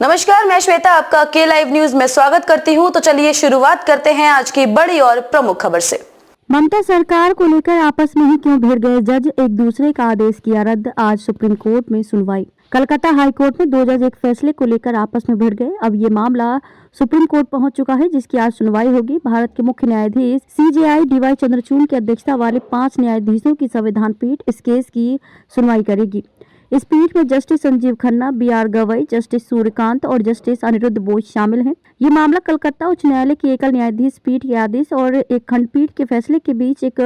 नमस्कार, मैं श्वेता आपका के लाइव न्यूज में स्वागत करती हूं। तो चलिए शुरुआत करते हैं आज की बड़ी और प्रमुख खबर से। ममता सरकार को लेकर आपस में ही क्यों भिड़ गए जज, एक दूसरे का आदेश किया रद्द। आज सुप्रीम कोर्ट में सुनवाई। कलकत्ता हाई कोर्ट में दो जज एक फैसले को लेकर आपस में भिड़ गए। अब ये मामला सुप्रीम कोर्ट पहुंच चुका है, जिसकी आज सुनवाई होगी। भारत के मुख्य न्यायाधीश CJI DY चंद्रचूड़ की अध्यक्षता वाले 5 न्यायाधीशों की संविधान पीठ इस केस की सुनवाई करेगी। इस पीठ में justice Sanjeev Khanna, BR Gavai, justice Suryakant और जस्टिस अनिरुद्ध बोस शामिल हैं। ये मामला कलकत्ता उच्च न्यायालय की एकल न्यायाधीश पीठ के आदेश और एक खंडपीठ के फैसले के बीच एक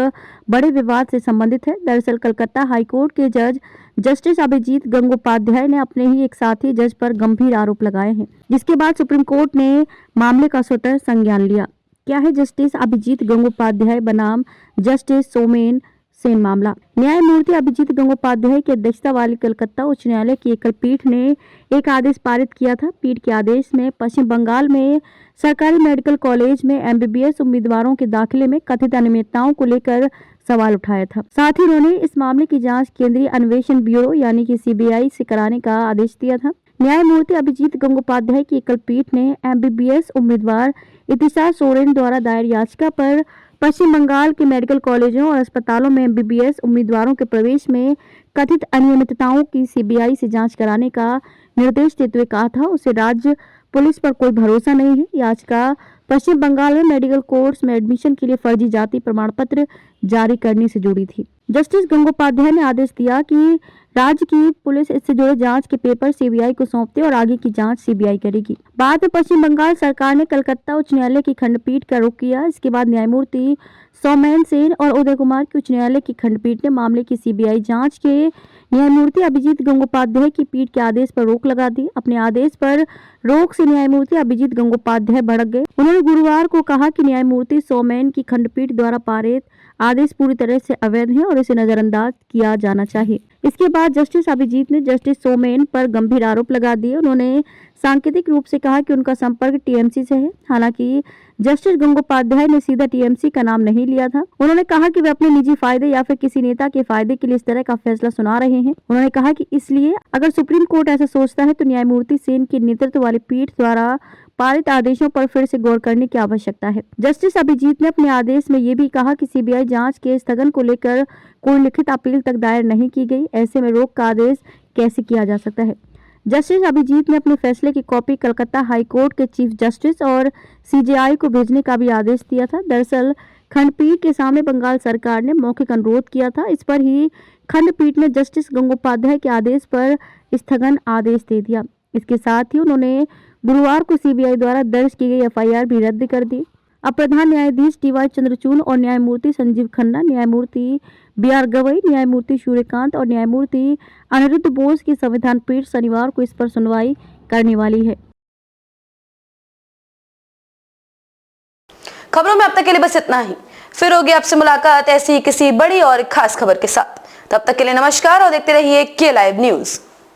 बड़े विवाद से संबंधित है। दरअसल कलकत्ता हाईकोर्ट के जज जस्टिस अभिजीत गंगोपाध्याय ने अपने ही एक साथी जज पर गंभीर आरोप लगाए हैं, जिसके बाद सुप्रीम कोर्ट ने मामले का स्वतः संज्ञान लिया। क्या है जस्टिस अभिजीत गंगोपाध्याय बनाम जस्टिस सोमेन सेन मामला? न्यायमूर्ति अभिजीत गंगोपाध्याय की अध्यक्षता वाली कलकत्ता उच्च न्यायालय की एकल पीठ ने एक आदेश पारित किया था। पीठ के आदेश में पश्चिम बंगाल में सरकारी मेडिकल कॉलेज में MBBS उम्मीदवारों के दाखिले में कथित अनियमितताओं को लेकर सवाल उठाया था। साथ ही उन्होंने इस मामले की जांच केंद्रीय अन्वेषण ब्यूरो यानी कि CBI से कराने का आदेश दिया था। न्यायमूर्ति अभिजीत गंगोपाध्याय की एकल पीठ ने MBBS उम्मीदवार इतिशा सोरेन द्वारा दायर याचिका पर पश्चिम बंगाल के मेडिकल कॉलेजों और अस्पतालों में MBBS उम्मीदवारों के प्रवेश में कथित अनियमितताओं की CBI से जांच कराने का निर्देश देते हुए कहा था उसे राज्य पुलिस पर कोई भरोसा नहीं है। याचिका पश्चिम बंगाल में मेडिकल कोर्स में एडमिशन के लिए फर्जी जाति प्रमाण पत्र जारी करने से जुड़ी थी। जस्टिस गंगोपाध्याय ने आदेश दिया कि राज्य की पुलिस इससे जुड़े जांच के पेपर CBI को सौंपते और आगे की जांच CBI करेगी। बाद में पश्चिम बंगाल सरकार ने कलकत्ता उच्च न्यायालय की खंडपीठ का रुख किया। इसके बाद न्यायमूर्ति सौमेन सेन और उदय कुमार की उच्च न्यायालय की खंडपीठ ने मामले की CBI जांच के न्यायमूर्ति अभिजीत गंगोपाध्याय की पीठ के आदेश पर रोक लगा दी। अपने आदेश पर रोक से न्यायमूर्ति अभिजीत गंगोपाध्याय भड़क गए। उन्होंने गुरुवार को कहा कि न्यायमूर्ति सौमेन की खंडपीठ द्वारा पारित आदेश पूरी तरह से अवैध है और इसे नजरअंदाज किया जाना चाहिए। इसके बाद जस्टिस अभिजीत ने जस्टिस सोमेन पर गंभीर आरोप लगा दिए। उन्होंने सांकेतिक रूप से कहा कि उनका संपर्क TMC से है। हालांकि जस्टिस गंगोपाध्याय ने सीधा TMC का नाम नहीं लिया था। उन्होंने कहा कि वे अपने निजी फायदे या फिर किसी नेता के फायदे के लिए इस तरह का फैसला सुना रहे हैं। उन्होंने कहा कि इसलिए अगर सुप्रीम कोर्ट ऐसा सोचता है तो न्यायमूर्ति सेन के नेतृत्व वाली पीठ द्वारा पारित आदेशों पर फिर से गौर करने की आवश्यकता है। जस्टिस अभिजीत ने अपने आदेश में ये भी कहा कि CBI जांच के स्थगन को लेकर कोई लिखित अपील तक दायर नहीं की गई। ऐसे में रोक का आदेश कैसे किया जा सकता है? जस्टिस अभिजीत ने अपने फैसले की कॉपी कलकत्ता हाई कोर्ट के चीफ जस्टिस और CJI को भेजने का भी आदेश दिया था। दरअसल खंडपीठ के सामने बंगाल सरकार ने मौखिक अनुरोध किया था। इस पर ही खंडपीठ ने जस्टिस गंगोपाध्याय के आदेश पर स्थगन आदेश दे दिया। इसके साथ ही उन्होंने गुरुवार को CBI द्वारा दर्ज की गई FIR भी रद्द कर दी। अब प्रधान न्यायाधीश DY चंद्रचूड़ और न्यायमूर्ति संजीव खन्ना, न्यायमूर्ति BR गवई, न्यायमूर्ति सूर्यकांत और न्यायमूर्ति अनिरुद्ध बोस की संविधान पीठ शनिवार को इस पर सुनवाई करने वाली है। खबरों में अब तक के लिए बस इतना ही। फिर होगी आपसे मुलाकात ऐसी किसी बड़ी और खास खबर के साथ। तब तक के लिए नमस्कार और देखते रहिए के लाइव न्यूज।